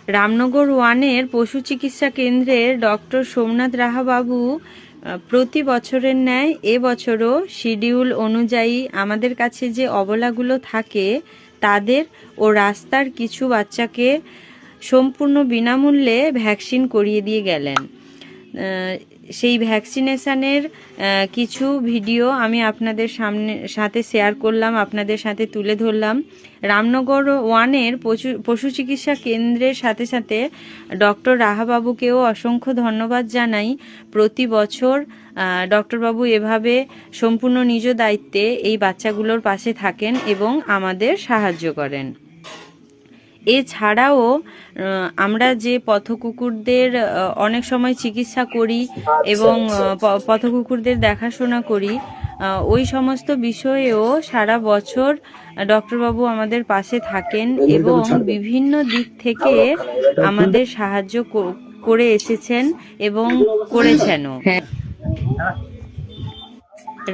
রামনগর ওয়ানের পশু চিকিৎসা কেন্দ্রের ডক্টর সোমনাথ রাহাবাবু প্রতি বছরের ন্যায় এবছরও শিডিউল অনুযায়ী আমাদের কাছে যে অবলাগুলো থাকে তাদের ও রাস্তার কিছু বাচ্চাকে সম্পূর্ণ বিনামূল্যে ভ্যাকসিন করিয়ে দিয়ে গেলেন। সেই ভ্যাকসিনেশনের কিছু ভিডিও আমি আপনাদের সাথে শেয়ার করলাম, আপনাদের সাথে তুলে ধরলাম। রামনগর ওয়ানের পশু চিকিৎসা কেন্দ্রের সাথে সাথে ডক্টর রাহাবাবুকেও অসংখ্য ধন্যবাদ জানাই। প্রতি বছর ডক্টরবাবু এভাবে সম্পূর্ণ নিজ দায়িত্বে এই বাচ্চাগুলোর পাশে থাকেন এবং আমাদের সাহায্য করেন। এছাড়াও আমরা যে পথকুকুরদের অনেক সময় চিকিৎসা করি এবং পথকুকুরদের দেখাশোনা করি, ওই সমস্ত বিষয়েও সারা বছর ডক্টরবাবু আমাদের পাশে থাকেন এবং বিভিন্ন দিক থেকে আমাদের সাহায্য করে এসেছেন এবং করেছেনও।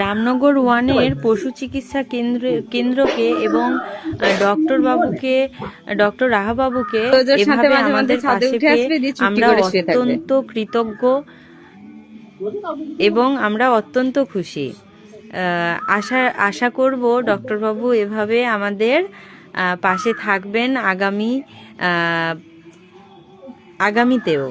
রামনগর ওয়ানের পশু চিকিৎসা কেন্দ্রকে এবং ডক্টর রাহাবাবুকে এভাবে আমাদের পাশে পেয়ে আমরা অত্যন্ত কৃতজ্ঞ এবং আমরা অত্যন্ত খুশি। আশা করব ডক্টরবাবু এভাবে আমাদের পাশে থাকবেন আগামীতেও।